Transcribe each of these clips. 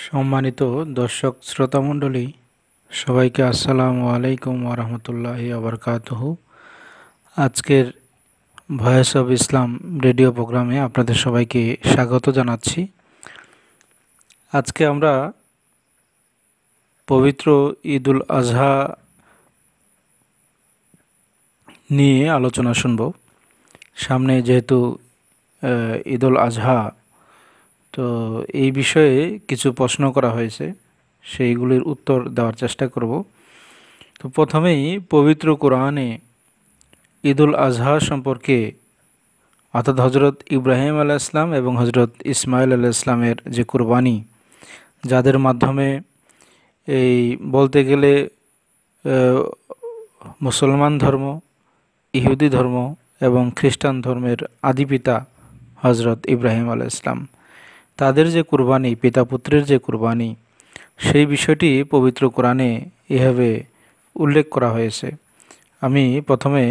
সম্মানিত দর্শক শ্রোতামণ্ডলী, সবাইকে আসসালামু আলাইকুম ওয়া রাহমাতুল্লাহি ওয়া বারাকাতুহু। আজকের ভয়েস অব ইসলাম রেডিও প্রোগ্রামে আপনাদের সবাইকে স্বাগত জানাচ্ছি। আজকে আমরা পবিত্র ঈদুল আজহা নিয়ে আলোচনা শুনব। সামনে যেহেতু ঈদুল আজহা, তো এই বিষয়ে কিছু প্রশ্ন করা হয়েছে, সেইগুলির উত্তর দেওয়ার চেষ্টা করব। তো প্রথমেই পবিত্র কোরআনে ঈদুল আজহা সম্পর্কে, অর্থাৎ হজরত ইব্রাহিম আলাইহিস সালাম এবং হজরত ইসমাইল আলাইহিস সালামের যে কুরবানি, যাদের মাধ্যমে এই বলতে গেলে মুসলমান ধর্ম, ইহুদি ধর্ম এবং খ্রিস্টান ধর্মের আদিপিতা হজরত ইব্রাহিম আলাইহিস সালাম, তাদের যে কুরবানি, পিতা পুত্রের যে কুরবানি, সেই বিষয়টি পবিত্র কোরআনে এভাবে উল্লেখ করা হয়েছে। আমি প্রথমে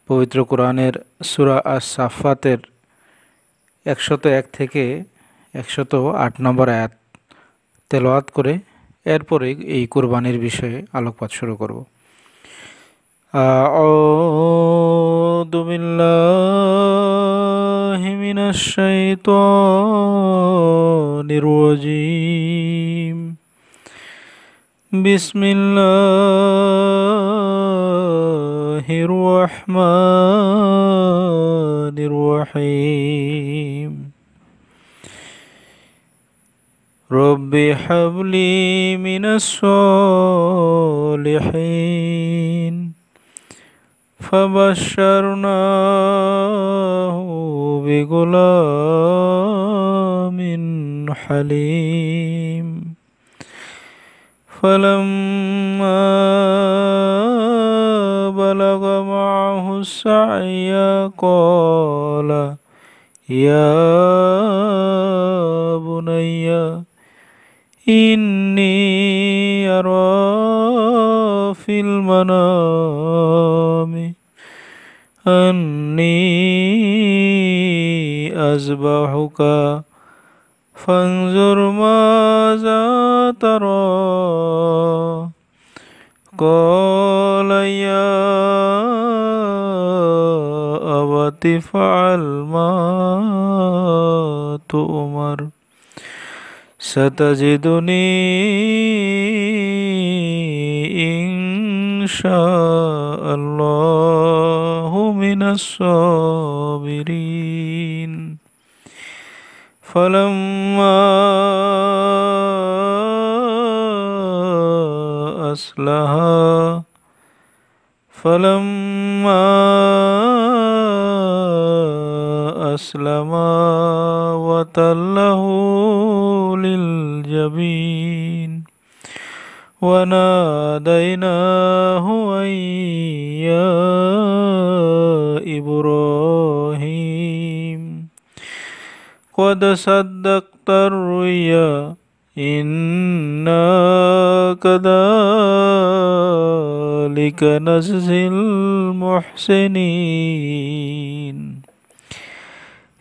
পবিত্র কোরআনের সূরা আস-সাফফাতের 101 থেকে 108 নম্বর আয়াত তেলাওয়াত করে এরপরে এই কুরবানির বিষয়ে আলোকপাত শুরু করব। আউযু বিল্লাহি মিনাশ শাইতানির রাজীম। বিসমিল্লাহির রহমানির রহিম। রব্বি হাবলি মিনাস সলিহিন। ফাবাশশারনাহু বিগুলামিন হালিম। فلما بلغ معه السعي قال يا بني إني أرى في المنام أني أذبحك فانظر ماذا ترى قال يا أبت افعل ما تؤمر ستجدني إن شاء الله من الصابرين. فلما أسلما وتله للجبين وناديناه أن يا إبراهيم قد صدقت الرؤيا إنا كذلك نجزي المحسنين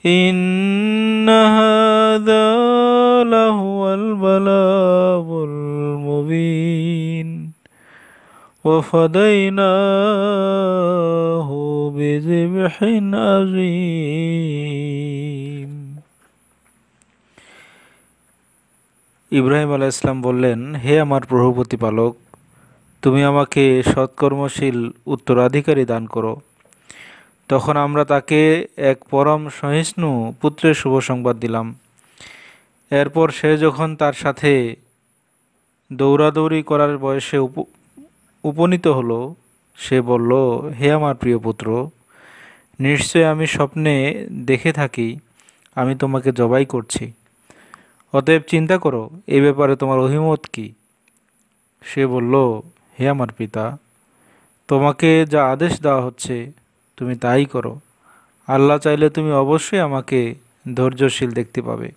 إن هذا لهو البلاغ المبين وفديناه بذبح عظيم. ইব্রাহিম আলাইহিস সালাম বললেন, হে আমার প্রভু প্রতিপালক, তুমি আমাকে সৎকর্মশীল উত্তরাধিকারী দান করো। তখন আমরা তাকে এক পরম সহিষ্ণু পুত্রের শুভ সংবাদ দিলাম। এরপর সে যখন তার সাথে দৌড়াদৌড়ি করার বয়সে উপনীত হলো, সে বলল, হে আমার প্রিয় পুত্র, নিশ্চয় আমি স্বপ্নে দেখে থাকি আমি তোমাকে জবাই করছি। অতএব চিন্তা করো, এই ব্যাপারে তোমার অভিমত কি? সে বলল, হে আমার পিতা, তোমাকে যা আদেশ দেওয়া হচ্ছে তুমি তাই করো। আল্লাহ চাইলে তুমি অবশ্যই আমাকে ধৈর্যশীল দেখতে পাবে।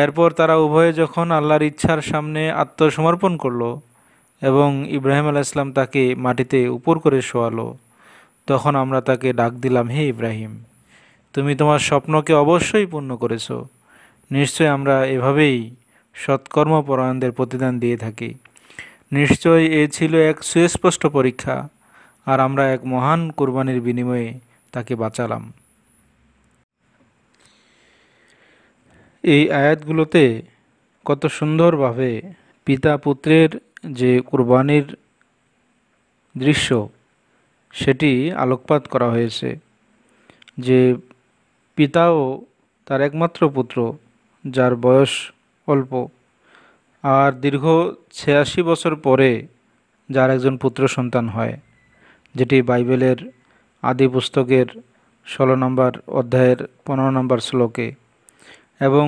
এরপর তারা উভয়ে যখন আল্লাহর ইচ্ছার সামনে আত্মসমর্পণ করলো এবং ইব্রাহিম আলাইহিস সালাম তাকে মাটিতে উপর করে শোয়ালো, তখন আমরা তাকে ডাক দিলাম, হে ইব্রাহিম, তুমি তোমার স্বপ্নকে অবশ্যই পূর্ণ করেছো। নিশ্চয় আমরা এভাবেই সৎকর্মপরায়ণদের প্রতিদান দিয়ে থাকি। নিশ্চয়ই এ ছিল এক সুস্পষ্ট পরীক্ষা, আর আমরা এক মহান কুরবানির বিনিময়ে তাকে বাঁচালাম। এই আয়াতগুলোতে কত সুন্দরভাবে পিতা পুত্রের যে কুরবানির দৃশ্য সেটি আলোকপাত করা হয়েছে। যে পিতাও তার একমাত্র পুত্র, যার বয়স অল্প, আর দীর্ঘ ৮৬ বছর পরে যার একজন পুত্র সন্তান হয়, যেটি বাইবেলের আদি পুস্তকের ১৬ নম্বর অধ্যায়ের ১৫ নম্বর শ্লোকে এবং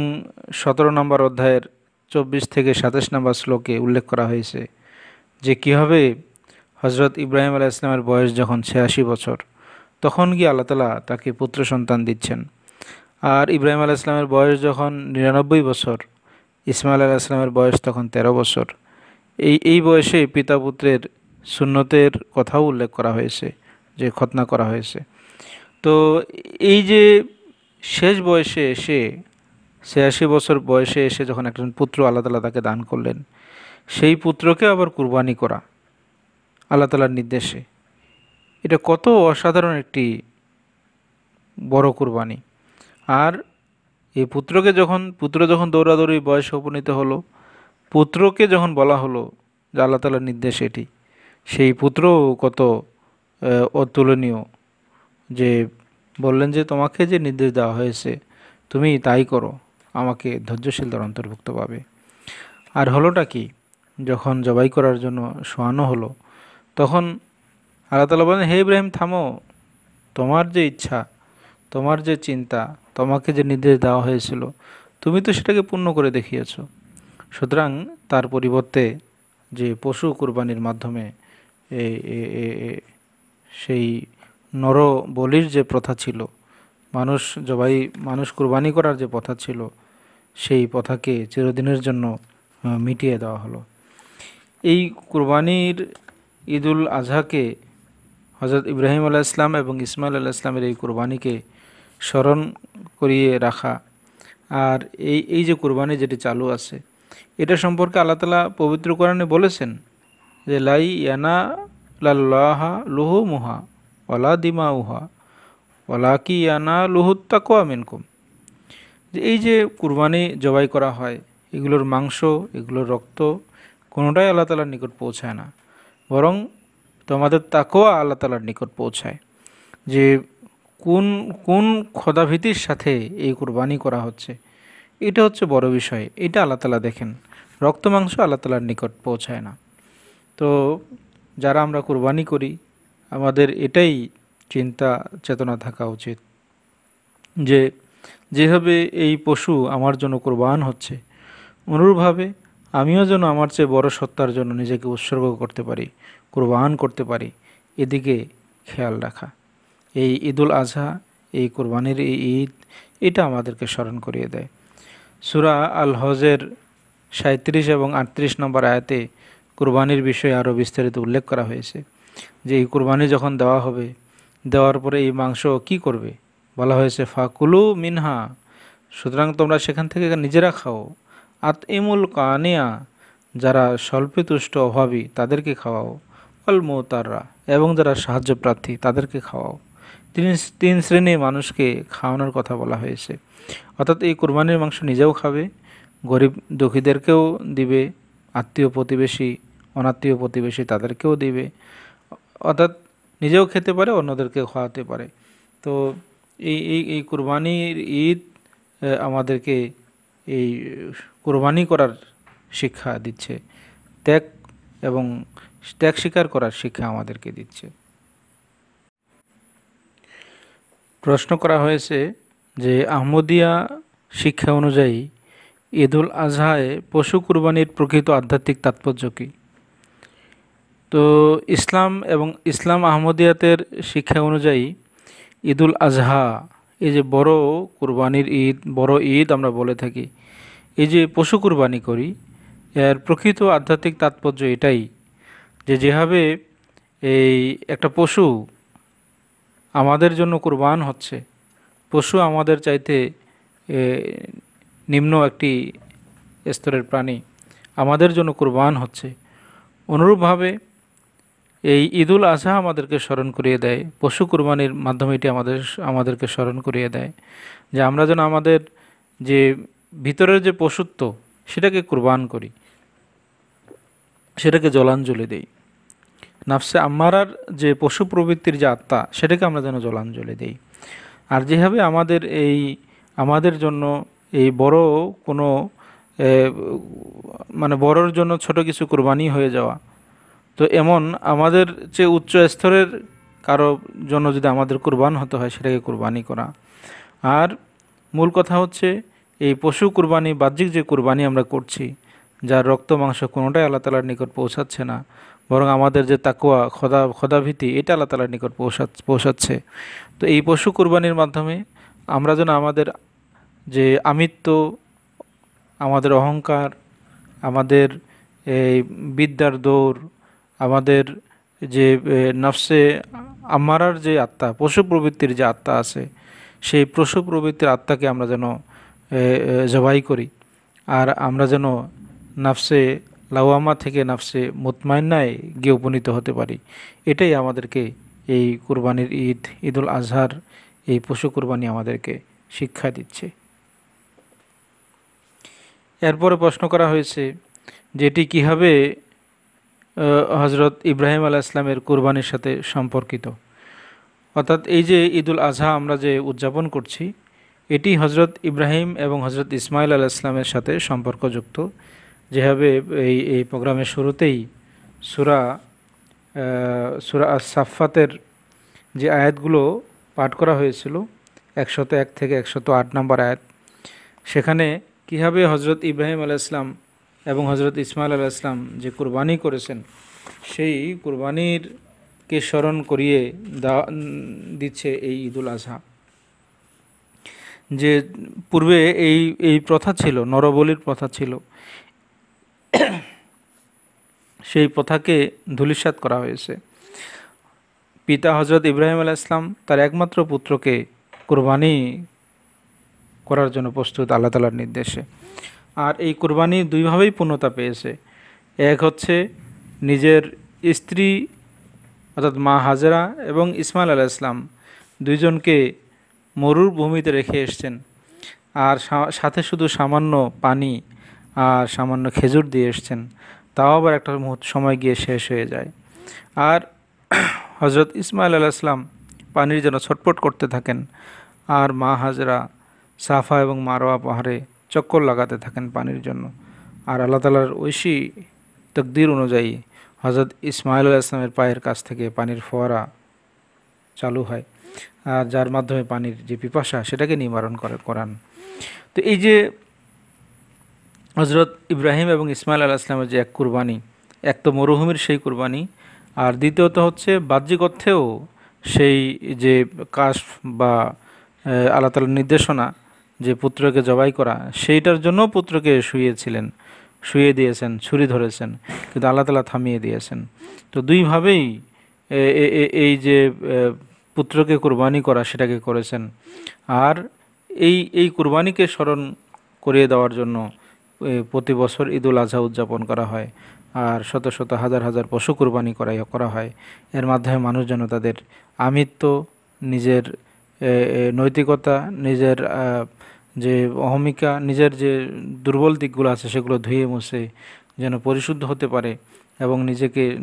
১৭ নম্বর অধ্যায়ের ২৪ থেকে ২৭ নম্বর শ্লোকে উল্লেখ করা হয়েছে যে কীভাবে হজরত ইব্রাহিম আলাইহিস সালামের বয়স যখন ৮৬ বছর, তখন গিয়ে আল্লাহ তাআলা তাকে পুত্র সন্তান দিচ্ছেন। আর ইব্রাহিম আলাইহিস সালামের বয়স যখন ৯৯ বছর, ইসমাইল আলাইহিস সালামের বয়স তখন ১৩ বছর। এই বয়সে পিতা পুত্রের সুন্নতের কথাও উল্লেখ করা হয়েছে, যে খতনা করা হয়েছে। তো এই যে শেষ বয়সে এসে, ৮৬ বছর বয়সে এসে যখন একজন পুত্র আল্লাহ তাআলা তাকে দান করলেন, সেই পুত্রকে আবার কুরবানি করা আল্লাহ তাআলার নির্দেশে, এটা কত অসাধারণ একটি বড় কুরবানি। আর এই পুত্র যখন দৌড়াদৌড়ি বয়সে উপনীত হলো, পুত্রকে যখন বলা হলো যে আল্লাহ তাআলার নির্দেশ এটি, সেই পুত্র কত অতুলনীয়, যে বললেন যে তোমাকে যে নির্দেশ দেওয়া হয়েছে তুমি তাই করো, আমাকে ধৈর্যশীলদের অন্তর্ভুক্ত পাবে। আর হলোটা কি, যখন জবাই করার জন্য শোয়ানো হলো, তখন আল্লাহ তাআলা বলেন, হে ইব্রাহিম থামো, তোমার যে ইচ্ছা, তোমার যে চিন্তা, তোমাকে যে নির্দেশ দেওয়া হয়েছিল, তুমি তো সেটাকে পূর্ণ করে দেখিয়েছ। সুতরাং তার পরিবর্তে যে পশু কুরবানির মাধ্যমে সেই নর বলির যে প্রথা ছিল, মানুষ কুরবানি করার যে প্রথা ছিল, সেই প্রথাকে চিরদিনের জন্য মিটিয়ে দেওয়া হলো। এই কুরবানির ঈদুল আজহাকে হজরত ইব্রাহিম আলাইহিস সালাম এবং ইসমাইল আলাইহিস সালামের এই কুরবানিকে স্মরণ করিয়ে রাখা, আর এই যে কুরবানি যেটি চালু আছে, এটা সম্পর্কে আল্লাহ তাআলা পবিত্র কোরআনে বলেছেন যে লাই ইয়ানালাল্লাহা লুহুমুহা ওয়ালা দিমাউহা ওয়ালাকি ইয়ানালুহুত তাকওয়া মিনকুম। যে এই যে কুরবানি জবাই করা হয়, এগুলোর মাংস, এগুলোর রক্ত কোনোটাই আল্লাহ তাআলার নিকট পৌঁছায় না, বরং তোমাদের তাকওয়া আল্লাহ তাআলার নিকট পৌঁছায়। যে কোন কোন খোদাভীতির সাথে এই কুরবানি করা হচ্ছে, এটা হচ্ছে বড় বিষয়। এটা আল্লাহ তাআলা দেখেন, রক্ত মাংস আল্লাহ তাআলার নিকট পৌঁছায় না। তো যারা আমরা কুরবানি করি, আমাদের এটাই চিন্তা চেতনা থাকা উচিত যে যেভাবে এই পশু আমার জন্য কুরবান হচ্ছে, অনুরূপভাবে আমিও যেন আমার চেয়ে বড় সত্তার জন্য নিজেকে উৎসর্গ করতে পারি, কুরবান করতে পারি, এদিকে খেয়াল রাখা। এই ঈদুল আজহা, এই কুরবানির এই ঈদ, এটা আমাদেরকে স্মরণ করিয়ে দেয়। সূরা আল হজের ৩৭ এবং ৩৮ নম্বর আয়াতে কুরবানির বিষয়ে আরও বিস্তারিত উল্লেখ করা হয়েছে যে এই কুরবানি যখন দেওয়া হবে, দেওয়ার পরে এই মাংস কি করবে, বলা হয়েছে ফাকুলু মিনহা, সুতরাং তোমরা সেখান থেকে নিজেরা খাও। আতইমুল কানিয়া, যারা স্বল্পতুষ্ট অভাবী তাদেরকে খাওয়াও। অল মুতাররা, এবং যারা সাহায্য প্রার্থী তাদেরকে খাওয়াও। তিন শ্রেণীর মানুষকে খাওয়ানোর কথা বলা হয়েছে। অর্থাৎ এই কুরবানির মাংস নিজেও খাবে, গরিব দুঃখীদেরকেও দিবে, আত্মীয় প্রতিবেশী, অনাত্মীয় প্রতিবেশী তাদেরকেও দিবে, অর্থাৎ নিজেও খেতে পারে, অন্যদেরকে খাওয়াতে পারে। তো এই কুরবানির ঈদ আমাদেরকে এই কুরবানি করার শিক্ষা দিচ্ছে, ত্যাগ স্বীকার করার শিক্ষা আমাদেরকে দিচ্ছে। প্রশ্ন করা হয়েছে যে আহমদিয়া শিক্ষা অনুযায়ী ঈদুল আজহায় পশু কুরবানির প্রকৃত আধ্যাত্মিক তাৎপর্য কী? তো ইসলাম আহমদিয়াতের শিক্ষা অনুযায়ী ঈদুল আজহা, এই যে বড় কুরবানির ঈদ, বড় ঈদ আমরা বলে থাকি, এই যে পশু কুরবানি করি, এর প্রকৃত আধ্যাত্মিক তাৎপর্য এটাই যে যেভাবে এই একটা পশু আমাদের জন্য কুরবান হচ্ছে, পশু আমাদের চাইতে নিম্ন একটি স্তরের প্রাণী আমাদের জন্য কুরবান হচ্ছে। অনুরূপভাবে এই ঈদুল আজহা আমাদেরকে স্মরণ করিয়ে দেয়, পশু কুরবানির মাধ্যমে এটি আমাদেরকে স্মরণ করিয়ে দেয় যে আমরা যেন আমাদের যে ভিতরের যে পশুত্ব সেটাকে কুরবান করি, সেটাকে জলাঞ্জলি দেই। নাফসে আম্মারার যে পশু প্রবৃত্তির যে আত্মা সেটাকে আমরা যেন জলাঞ্জলি দেই। আর যেভাবে আমাদের জন্য এই বড় কোনো এ, মানে বড়র জন্য ছোট কিছু কুরবানি হয়ে যাওয়া, তো এমন আমাদের যে উচ্চ স্তরের কারো জন্য যদি আমাদের কুরবান হতে হয় সেটাকে কুরবানি করা। আর মূল কথা হচ্ছে এই পশু কুরবানি, বাহ্যিক যে কুরবানি আমরা করছি, যার রক্ত মাংস কোনোটাই আল্লাহ তাআলার নিকট পৌঁছাচ্ছে না, বরং আমাদের যে তাকওয়া খোদাভীতি এটা আল্লাহ তাআলার নিকট পৌঁছাচ্ছে। তো এই পশু কুরবানির মাধ্যমে আমরা যেন আমাদের যে আমিত্ব, আমাদের অহংকার, আমাদের এই বিদ্যার দৌড়, আমাদের যে নফসে আম্মারার যে আত্মা, পশু প্রবৃত্তির যে আত্মা আছে, সেই পশু প্রবৃত্তির আত্মাকে আমরা যেন জবাই করি। আর আমরা যেন নাফসে লাওয়ামা থেকে নাফসে মুতমাইন্নায় গিয়ে উপনীত হতে পারি। এটাই আমাদেরকে এই কুরবানির ঈদুল আজহার এই পশু কুরবানি আমাদেরকে শিক্ষা দিচ্ছে। এরপরে প্রশ্ন করা হয়েছে যে এটি কীভাবে হজরত ইব্রাহিম আলাইহিস সালামের কুরবানির সাথে সম্পর্কিত। অর্থাৎ এই যে ঈদুল আজহা আমরা যে উদযাপন করছি, এটি হজরত ইব্রাহিম এবং হজরত ইসমাইল আলাইহিস সালামের সাথে সম্পর্কযুক্ত। যেভাবে এই প্রোগ্রামের শুরুতেই সূরা আস-সাফফাতের যে আয়াতগুলো পাঠ করা হয়েছিল, 101 থেকে 108 নম্বর আয়াত, সেখানে কীভাবে হজরত ইব্রাহিম আলাইহিস সালাম এবং হজরত ইসমাইল আলাইহিস সালাম যে কুরবানি করেছেন, সেই কুরবানিরকে স্মরণ করিয়ে দিচ্ছে এই ঈদুল আজহা। যে পূর্বে এই প্রথা ছিল, নরবলির প্রথা ছিল, সেই প্রথাকে ধূলিসাৎ করা হয়েছে। পিতা হজরত ইব্রাহিম আলাইহিস সালাম তার একমাত্র পুত্রকে কুরবানি করার জন্য প্রস্তুত আল্লাহ তাআলার নির্দেশে। আর এই কুরবানি দুইভাবেই পূর্ণতা পেয়েছে। এক হচ্ছে নিজের স্ত্রী অর্থাৎ মা হাজেরা এবং ইসমাইল আলাইহিস সালাম দুইজনকে মরুভূমিতে রেখে এসেছেন, আর সাথে শুধু সামান্য পানি আর সামান্য খেজুর দিয়ে এসেছেন, তাও আবার একটা সময় গিয়ে শেষ হয়ে যায়। আর হজরত ইসমাইল আলাইহিস সালাম পানির জন্য ছটফট করতে থাকেন, আর মা হাজেরা সাফা এবং মারওয়া পাহাড়ে চক্কর লাগাতে থাকেন পানির জন্য। আর আল্লাহ তাআলার ঐশী তকদির অনুযায়ী হজরত ইসমাইল আলাইহিস সালামের পায়ের কাছ থেকে পানির ফোয়ারা চালু হয়, আর যার মাধ্যমে পানির যে পিপাসা সেটাকে নিবারণ করান। তো এই যে হজরত ইব্রাহিম এবং ইসমাইল আলাইহিস সালামের যে এক কুরবানি, এক তো মরুভূমির সেই কুরবানি, আর দ্বিতীয়ত হচ্ছে বাহ্যিক অর্থেও সেই যে কাশফ বা আল্লাহ তাআলার নির্দেশনা যে পুত্রকে জবাই করা, সেইটার জন্য পুত্রকে শুইয়ে দিয়েছেন, ছুরি ধরেছেন, কিন্তু আল্লাহ তাআলা থামিয়ে দিয়েছেন। তো দুইভাবেই এই যে পুত্রকে কুরবানি করা সেটাকে করেছেন। আর এই কুরবানিকে স্মরণ করিয়ে দেওয়ার জন্য প্রতি বছর ঈদুল আজহা উদযাপন করা হয়, আর শত শত হাজার হাজার পশু কুরবানি করা হয়। এর মাধ্যমে মানুষ যেন তাদের আমিত্ব, নিজের নৈতিকতা, নিজের যে অহমিকা, নিজের যে দুর্বল দিকগুলো আছে সেগুলো ধুয়ে মুছে যেন পরিশুদ্ধ হতে পারে এবং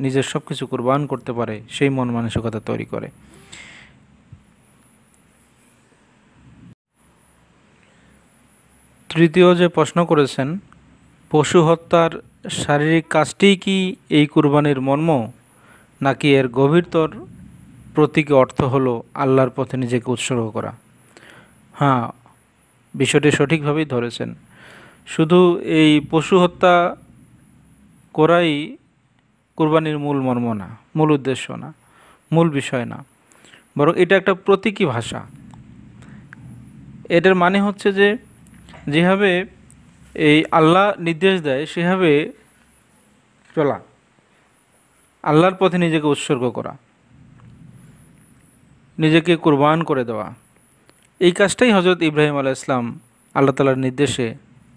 নিজের সব কিছু কুরবান করতে পারে, সেই মন মানসিকতা তৈরি করে। তৃতীয় যে প্রশ্ন করেছেন, পশু হত্যার শারীরিক কাজটিই কি এই কুরবানির মর্ম, নাকি এর গভীরতর প্রতীকী অর্থ হলো আল্লাহর পথে নিজেকে উৎসর্গ করা? হ্যাঁ, বিষয়টি সঠিকভাবেই ধরেছেন। শুধু এই পশু হত্যা করাই কুরবানির মূল মর্ম না, মূল উদ্দেশ্য না, মূল বিষয় না, বরং এটা একটা প্রতীকী ভাষা। এটার মানে হচ্ছে যে যেভাবে এই আল্লাহ নির্দেশ দেয় সেভাবে চলা, আল্লাহর পথে নিজেকে উৎসর্গ করা, নিজেকে কুরবান করে দেওয়া, এই কাজটাই হজরত ইব্রাহিম আলাইহিস সালাম আল্লাহ তাআলার নির্দেশে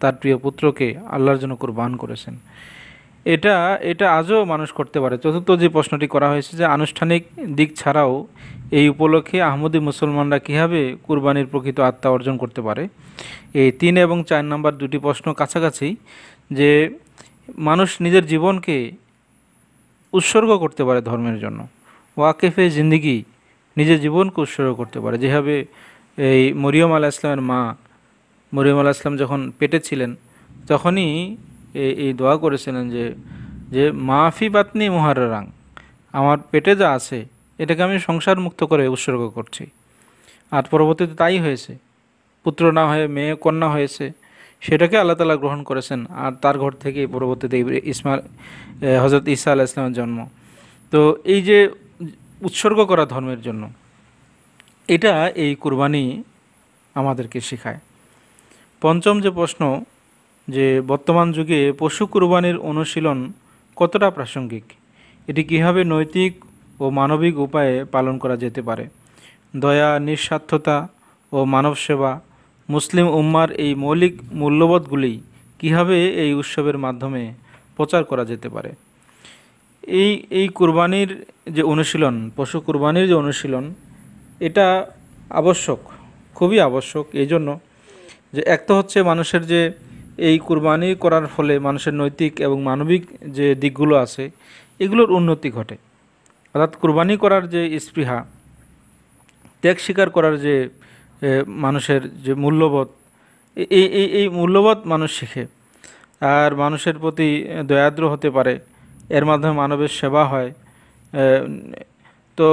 তার প্রিয় পুত্রকে আল্লাহর জন্য কুরবান করেছেন। এটা এটা আজও মানুষ করতে পারে। চতুর্থ যে প্রশ্নটি করা হয়েছে যে আনুষ্ঠানিক দিক ছাড়াও এই উপলক্ষে আহমদী মুসলমানরা কীভাবে কুরবানির প্রকৃত আত্মা অর্জন করতে পারে, এই 3 এবং 4 নম্বর দুটি প্রশ্ন কাছাকাছি। যে মানুষ নিজের জীবনকে উৎসর্গ করতে পারে ধর্মের জন্য, ওয়াকেফে জিন্দিগি, নিজের জীবনকে উৎসর্গ করতে পারে। যেভাবে এই মরিয়ম আলাইহিস সালামের মা, মরিয়ম আলাইহিস সালাম যখন পেটে ছিলেন তখনই এই দোয়া করেছিলেন যে যে মাফি বাতনি মুহাররাং, আমার পেটে যা আছে এটাকে আমি সংসার মুক্ত করে উৎসর্গ করছি। আর পরবর্তীতে তাই হয়েছে, পুত্র না হয়ে মেয়ে কন্যা হয়েছে, সেটাকে আল্লাহ তাআলা গ্রহণ করেছেন। আর তার ঘর থেকে পরবর্তীতে হযরত ঈসা আলাইহিস সালামের জন্ম। তো এই যে উৎসর্গ করা ধর্মের জন্য, এটা এই কুরবানি আমাদেরকে শেখায়। পঞ্চম যে প্রশ্ন, যে বর্তমান যুগে পশু কুরবানির অনুশীলন কতটা প্রাসঙ্গিক, এটি কীভাবে নৈতিক ও মানবিক উপায়ে পালন করা যেতে পারে। দয়া, নিঃস্বার্থতা ও মানব সেবা, মুসলিম উম্মার এই মৌলিক মূল্যবোধগুলি কীভাবে এই উৎসবের মাধ্যমে প্রচার করা যেতে পারে। এই কুরবানির যে অনুশীলন, পশু কুরবানির যে অনুশীলন, এটা আবশ্যক, খুবই আবশ্যক। এই জন্য যে এক তো হচ্ছে মানুষের যে এই কুরবানি করার ফলে মানুষের নৈতিক এবং মানবিক যে দিকগুলো আছে এগুলোর উন্নতি ঘটে। অর্থাৎ কুরবানি করার যে স্পৃহা, ত্যাগ স্বীকার করার যে মানুষের যে মূল্যবোধ, এই মূল্যবোধ মানুষ শিখে। আর মানুষের প্রতি দয়াদ্র হতে পারে, এর মাধ্যমে মানবের সেবা হয়। তো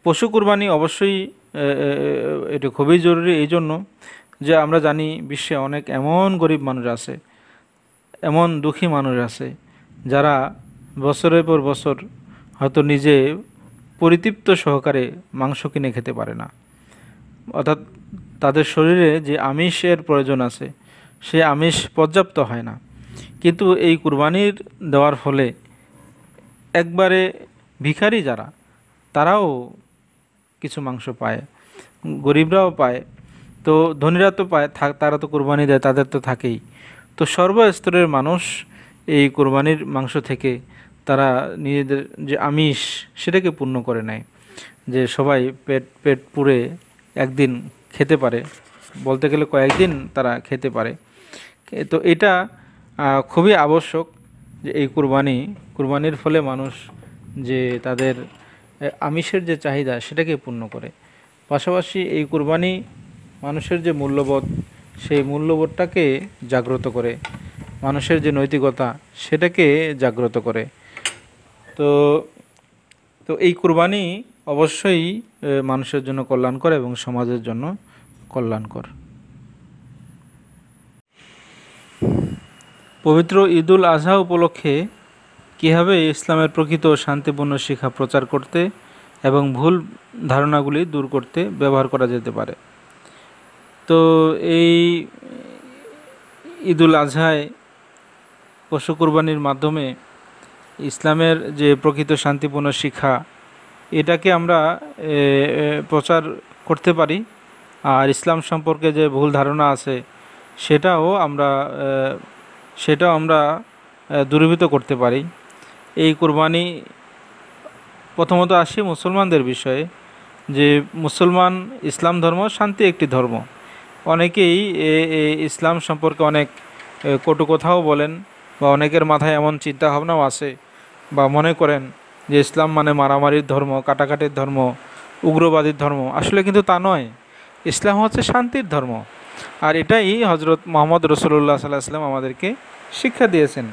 পশু কুরবানি অবশ্যই এটা খুবই জরুরি। এই জন্য যে আমরা জানি বিশ্বে অনেক এমন গরিব মানুষ আছে, এমন দুঃখী মানুষ আছে যারা বছরের পর বছর হয়তো নিজে পরিতৃপ্ত সহকারে মাংস কিনে খেতে পারে না। অর্থাৎ তাদের শরীরে যে আমিষের প্রয়োজন আছে সে আমিষ পর্যাপ্ত হয় না। কিন্তু এই কুরবানির দেওয়ার ফলে একবারে ভিখারি যারা, তারাও কিছু মাংস পায়, গরিবরাও পায়। তো ধনীরা তো পায়, তারা তো কুরবানি দেয়, তাদের তো থাকেই। তো সর্বস্তরের মানুষ এই কুরবানির মাংস থেকে তারা নিজেদের যে আমিষ সেটাকে পূর্ণ করে নেয়, যে সবাই পেট পুরে একদিন খেতে পারে, বলতে গেলে কয়েকদিন তারা খেতে পারে। তো এটা খুবই আবশ্যক যে এই কুরবানির ফলে মানুষ যে তাদের আমিষের যে চাহিদা সেটাকে পূর্ণ করে। পাশাপাশি এই কুরবানি মানুষের যে মূল্যবোধ, সেই মূল্যবোধটাকে জাগ্রত করে, মানুষের যে নৈতিকতা সেটাকে জাগ্রত করে। তো তো এই কুরবানি অবশ্যই মানুষের জন্য কল্যাণকর এবং সমাজের জন্য কল্যাণকর। পবিত্র ঈদুল আজহা উপলক্ষে কীভাবে ইসলামের প্রকৃত শান্তিপূর্ণ শিক্ষা প্রচার করতে এবং ভুল ধারণাগুলি দূর করতে ব্যবহার করা যেতে পারে। তো এই ঈদুল আজহায় পশু কুরবানির মাধ্যমে ইসলামের যে প্রকৃত শান্তিপূর্ণ শিক্ষা, এটাকে আমরা প্রচার করতে পারি। আর ইসলাম সম্পর্কে যে ভুল ধারণা আছে সেটাও আমরা দূরীভূত করতে পারি। এই কুরবানি প্রথমত আসি মুসলমানদের বিষয়ে, যে মুসলমান, ইসলাম ধর্ম শান্তি একটি ধর্ম। অনেকেই ইসলাম সম্পর্কে অনেক কটু কথাও বলেন, বা অনেকের মাথায় এমন চিন্তা ভাবনাও আছে, বা মনে করেন যে ইসলাম মানে মারামারির ধর্ম, কাটাকাটির ধর্ম, উগ্রবাদীর ধর্ম। আসলে কিন্তু তা নয়, ইসলাম হচ্ছে শান্তির ধর্ম। আর এটাই হজরত মুহাম্মদ রাসূলুল্লাহ সাল্লাল্লাহু আলাইহি ওয়াসাল্লাম আমাদেরকে শিক্ষা দিয়েছেন।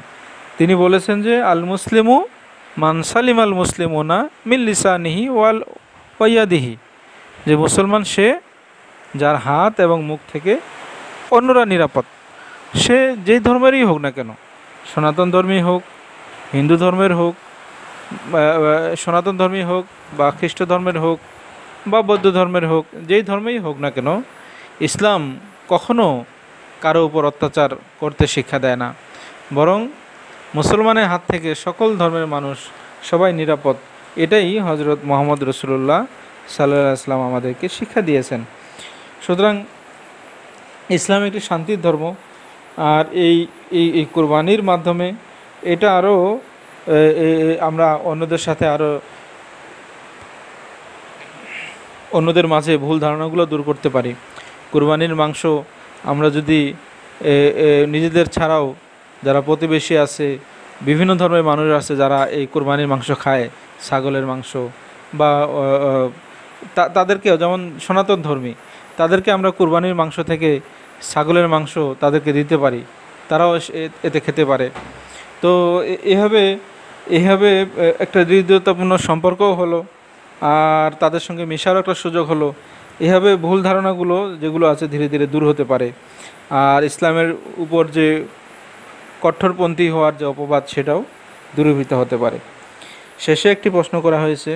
তিনি বলেছেন যে আল মুসলিমু মান সালিম আল মুসলিমুনা মিন লিসানিহি ওয়াল ওয়াইয়াদিহি, যে মুসলমান সে যার হাত এবং মুখ থেকে অন্যরা নিরাপদ, সে যেই ধর্মেরই হোক না কেন, সনাতন ধর্মী হোক, হিন্দু ধর্মের হোক, সনাতন ধর্মী হোক, বা খ্রিস্ট ধর্মের হোক, বা বৌদ্ধ ধর্মের হোক, যেই ধর্মেই হোক না কেন, ইসলাম কখনো কারো উপর অত্যাচার করতে শিক্ষা দেয় না। বরং মুসলমানের হাত থেকে সকল ধর্মের মানুষ সবাই নিরাপদ। এটাই হজরত মুহাম্মদ রাসূলুল্লাহ সাল্লাল্লাহু আলাইহি ওয়াসাল্লাম আমাদেরকে শিক্ষা দিয়েছেন। সুতরাং ইসলাম একটি শান্তির ধর্ম। আর এই এই এই কোরবানির মাধ্যমে এটা আরও আমরা অন্যদের সাথে আরও অন্যদের মাঝে ভুল ধারণাগুলো দূর করতে পারি। কোরবানির মাংস আমরা যদি নিজেদের ছাড়াও যারা প্রতিবেশী আছে, বিভিন্ন ধর্মের মানুষ আছে যারা এই কোরবানির মাংস খায়, ছাগলের মাংস বা তাদেরকেও, যেমন সনাতন ধর্মী, তাদেরকে আমরা কোরবানির মাংস থেকে ছাগলের মাংস তাদেরকে দিতে পারি, তারাও এতে খেতে পারে। তো এভাবে এভাবে একটা হৃদ্যতাপূর্ণ সম্পর্কও হলো, আর তাদের সঙ্গে মেশারও একটা সুযোগ হলো। এভাবে ভুল ধারণাগুলো যেগুলো আছে ধীরে ধীরে দূর হতে পারে। আর ইসলামের উপর যে কঠোরপন্থী হওয়ার যে অপবাদ, সেটাও দূরীভূত হতে পারে। শেষে একটি প্রশ্ন করা হয়েছে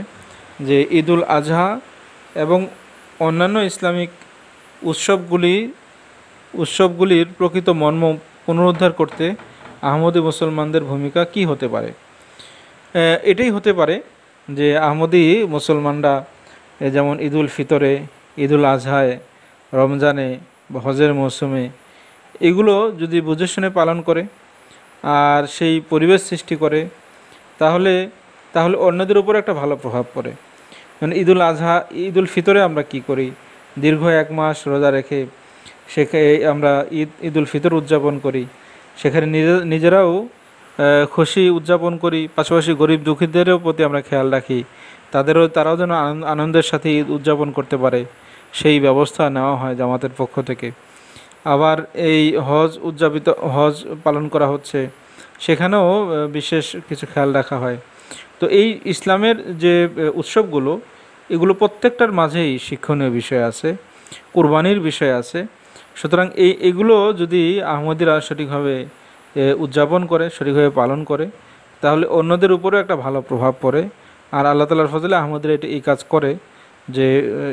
যে ঈদুল আজহা এবং অন্যান্য ইসলামিক উৎসবগুলির প্রকৃত মর্ম পুনরুদ্ধার করতে আহমদী মুসলমানদের ভূমিকা কি হতে পারে। এটাই হতে পারে যে আহমদী মুসলমানরা যেমন ঈদুল ফিতরে, ঈদুল আজহায়, রমজানে বা হজের মৌসুমে এগুলো যদি বুঝে শুনে পালন করে আর সেই পরিবেশ সৃষ্টি করে, তাহলে তাহলে অন্যদের উপর একটা ভালো প্রভাব পড়ে। মানে ঈদুল ফিতরে আমরা কি করি, দীর্ঘ 1 মাস রোজা রেখে সেখানে আমরা ঈদুল ফিতর উদযাপন করি, সেখানে নিজেরাও খুশি উদযাপন করি, পাশাপাশি গরিব দুঃখীদেরও প্রতি আমরা খেয়াল রাখি, তারাও যেন আনন্দের সাথে ঈদ উদযাপন করতে পারে, সেই ব্যবস্থা নেওয়া হয় জামাতের পক্ষ থেকে। আবার এই হজ পালন করা হচ্ছে, সেখানেও বিশেষ কিছু খেয়াল রাখা হয়। তো এই ইসলামের যে উৎসবগুলো, এগুলো প্রত্যেকটার মাঝেই শিক্ষণীয় বিষয় আছে, কুরবানির বিষয় আছে। সুতরাং এগুলো যদি আহমদীরা সঠিকভাবে উদযাপন করে, সঠিকভাবে পালন করে, তাহলে অন্যদের উপরেও একটা ভালো প্রভাব পড়ে। আর আল্লাহ তাআলার ফজলে আহমদীরা এই কাজ করে যে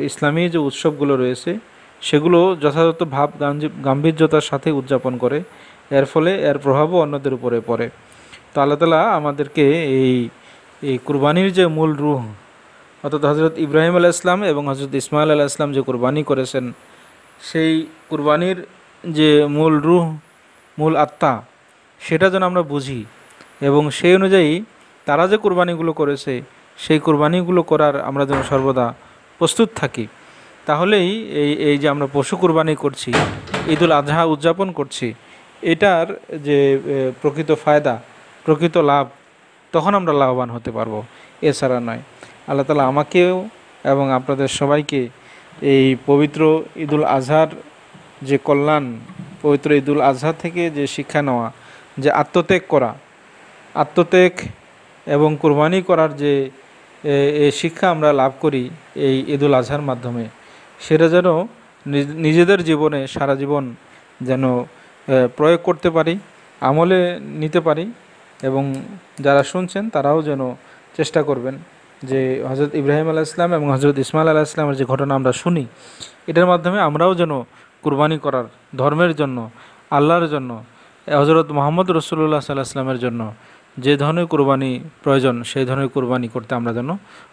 ইসলামী যে উৎসবগুলো রয়েছে সেগুলো যথাযথ গাম্ভীর্যতার সাথে উদযাপন করে, এর ফলে এর প্রভাবও অন্যদের উপরে পড়ে। তো আল্লাহ তাআলা আমাদেরকে এই এই কুরবানির যে মূল রূহ, অর্থাৎ হজরত ইব্রাহিম আলাইহিস সালাম এবং হজরত ইসমাইল আলাইহিস সালাম যে কুরবানি করেছেন, সেই কুরবানির যে মূল রূহ, মূল আত্মা, সেটা যেন আমরা বুঝি এবং সেই অনুযায়ী তারা যে কুরবানিগুলো করেছে সেই কুরবানিগুলো করার আমরা যেন সর্বদা প্রস্তুত থাকি। তাহলেই এই যে আমরা পশু কুরবানি করছি, ঈদুল আজহা উদযাপন করছি, এটার যে প্রকৃত ফায়দা, প্রকৃত লাভ, তখন আমরা লাভবান হতে পারবো, এছাড়া নয়। আল্লাহ তাআলা আমাকেও এবং আপনাদের সবাইকে এই পবিত্র ঈদুল আজহার যে কল্যাণ, পবিত্র ঈদুল আজহা থেকে যে শিক্ষা নেওয়া, যে আত্মত্যাগ এবং কুরবানি করার যে শিক্ষা আমরা লাভ করি এই ঈদুল আজহার মাধ্যমে, সেটা যেন নিজেদের জীবনে সারা জীবন যেন প্রয়োগ করতে পারি, আমলে নিতে পারি। এবং যারা শুনছেন তারাও যেন চেষ্টা করবেন যে হজরত ইব্রাহিম আলাইহিস সালাম এবং হজরত ইসমাইল আলাইহিস সালামের যে ঘটনা আমরা শুনি, এটার মাধ্যমে আমরাও যেন কুরবানি করার, ধর্মের জন্য, আল্লাহর জন্য, হজরত মুহাম্মদ রাসূলুল্লাহ সাল্লাল্লাহু আলাইহি ওয়াসাল্লামের জন্য যে ধরনের কুরবানি প্রয়োজন, সেই ধরনের কুরবানি করতে আমরা যেন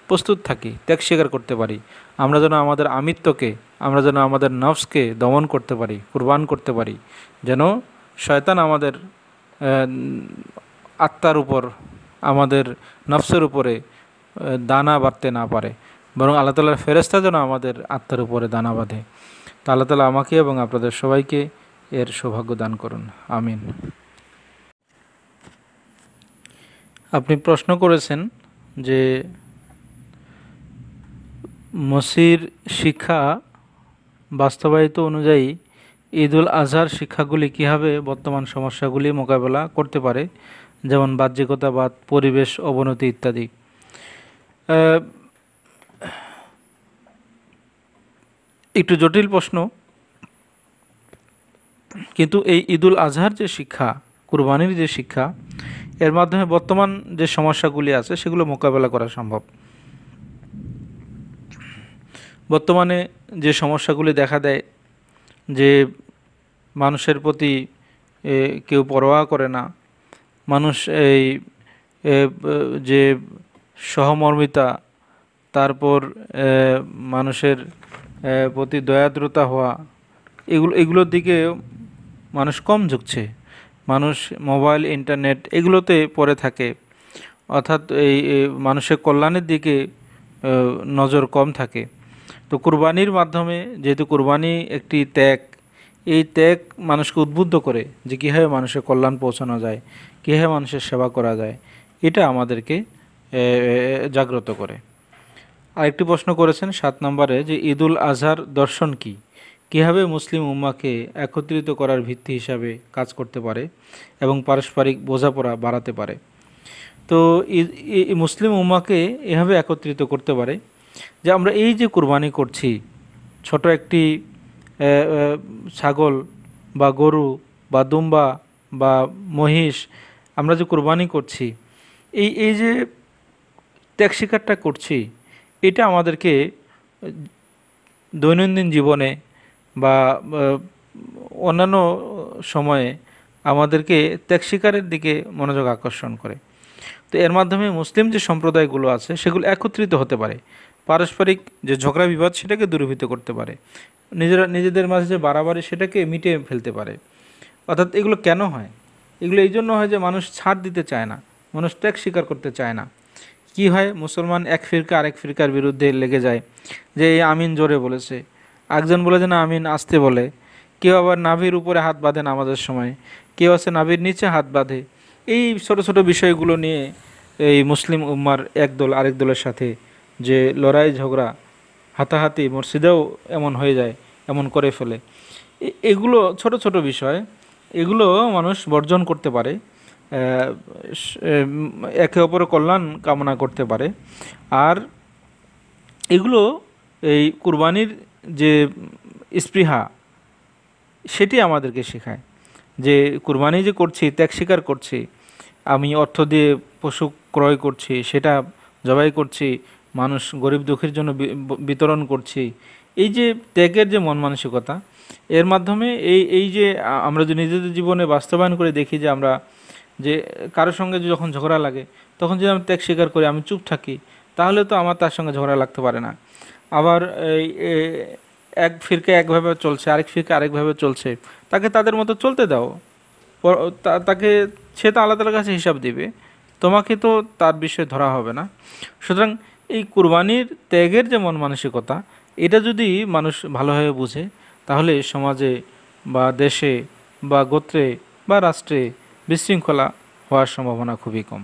প্রস্তুত থাকি, ত্যাগ স্বীকার করতে পারি। আমরা যেন আমাদের আমিত্বকে, আমরা যেন আমাদের নফসকে দমন করতে পারি, কুরবান করতে পারি, যেন শয়তান আমাদের আত্মার উপর, আমাদের নফসের উপরে দানা বাঁধতে না পারে, বরং আল্লাহ তাআলার ফেরেশতা যেন আমাদের আত্মার উপরে দানা বাঁধে। তো আল্লাহ তাআলা আমাকে এবং আপনাদের সবাইকে এর সৌভাগ্য দান করুন, আমিন। আপনি প্রশ্ন করেছেন যে মসির শিক্ষা বাস্তবায়িত অনুযায়ী ঈদুল আজহার শিক্ষাগুলি কীভাবে বর্তমান সমস্যাগুলি মোকাবেলা করতে পারে, যেমন বাহ্যিকতাবাদ, পরিবেশ অবনতি ইত্যাদি। একটু জটিল প্রশ্ন, কিন্তু এই ঈদুল আজহার যে শিক্ষা, কুরবানির যে শিক্ষা, এর মাধ্যমে বর্তমান যে সমস্যাগুলি আছে সেগুলো মোকাবেলা করা সম্ভব। বর্তমানে যে সমস্যাগুলি দেখা দেয়, যে মানুষের প্রতি কেউ পরোয়া করে না, মানুষ এই যে সহমর্মিতা, তারপর মানুষের প্রতি দয়াদ্রতা হওয়া, এগুলোর দিকে মানুষ কম ঝুঁকছে। মানুষ মোবাইল, ইন্টারনেট এগুলোতে পড়ে থাকে, অর্থাৎ এই মানুষের কল্যাণের দিকে নজর কম থাকে। তো কুরবানির মাধ্যমে, যেহেতু কুরবানি একটি ত্যাগ, এই ত্যাগ মানুষকে উদ্বুদ্ধ করে যে কীভাবে মানুষের কল্যাণ পৌঁছানো যায়, কীভাবে মানুষের সেবা করা যায়, এটা আমাদেরকে জাগ্রত করে। আরেকটি প্রশ্ন করেছেন 7 নম্বরে যে ঈদুল আজহার দর্শন কী, কীভাবে মুসলিম উম্মাহকে একত্রিত করার ভিত্তি হিসাবে কাজ করতে পারে এবং পারস্পরিক বোঝাপড়া বাড়াতে পারে। তো মুসলিম উম্মাহকে এভাবে একত্রিত করতে পারে যে আমরা এই যে কুরবানি করছি, ছোট একটি ছাগল বা গরু বা দুম্বা বা মহিষ আমরা যে কুরবানি করছি, এই যে ত্যাগ স্বীকারটা করছি, এটা আমাদেরকে দৈনন্দিন জীবনে বা অন্যান্য সময়ে আমাদেরকে ত্যাগ স্বীকারের দিকে মনোযোগ আকর্ষণ করে। তো এর মাধ্যমে মুসলিম যে সম্প্রদায়গুলো আছে সেগুলো একত্রিত হতে পারে, পারস্পরিক যে ঝগড়া বিবাদ সেটাকে দূরীভূত করতে পারে, নিজেদের মাঝে যে বাড়াবাড়ি সেটাকে মিটিয়ে ফেলতে পারে। অর্থাৎ এগুলো কেন হয়? এগুলো এই জন্য হয় যে মানুষ ছাড় দিতে চায় না, মানুষ ত্যাগ স্বীকার করতে চায় না। কি হয়, মুসলমান এক ফিরকা আরেক ফিরকার বিরুদ্ধে লেগে যায় যে এই আমিন জোরে বলেছে, একজন বলে যে না আমিন আস্তে বলে, কেউ আবার নাভির উপরে হাত বাঁধে নামাজের সময়, কেউ আছে নাভির নিচে হাত বাঁধে। এই ছোট ছোট বিষয়গুলো নিয়ে এই মুসলিম উম্মার এক দল আরেক দলের সাথে যে লড়াই ঝগড়া হাতাহাতি মসজিদেও এমন হয়ে যায়, এমন করে ফেলে। এগুলো ছোট ছোট বিষয়, এগুলো মানুষ বর্জন করতে পারে, একে অপরের কল্যাণ কামনা করতে পারে। আর এগুলো এই কুরবানির যে স্পৃহা সেটি আমাদেরকে শেখায় যে কুরবানি যে করছি, ত্যাগ স্বীকার করছি, আমি অর্থ দিয়ে পশু ক্রয় করছি, সেটা জবাই করছি, মানুষ গরিব দুঃখীর জন্য বিতরণ করছি। এই যে ত্যাগের যে মন মানসিকতা, এর মাধ্যমে এই যে আমরা যে নিজেদের জীবনে বাস্তবায়ন করে দেখি যে আমরা যে কারোর সঙ্গে যখন ঝগড়া লাগে তখন যদি আমি ত্যাগ স্বীকার করি, আমি চুপ থাকি, তাহলে তো আমার তার সঙ্গে ঝগড়া লাগতে পারে না। আবার এক ফিরকা একভাবে চলছে, আরেক ফিরকা আরেকভাবে চলছে, তাকে তাদের মতো চলতে দাও, তাকে সে তো আল্লাহ তাআলার কাছে হিসাব দিবে, তোমাকে তো তার বিষয়ে ধরা হবে না। সুতরাং এই কুরবানির ত্যাগের যে মন মানসিকতা, এটা যদি মানুষ ভালোভাবে বুঝে, তাহলে সমাজে বা দেশে বা গোত্রে বা রাষ্ট্রে বিশৃঙ্খলা হওয়ার সম্ভাবনা খুবই কম।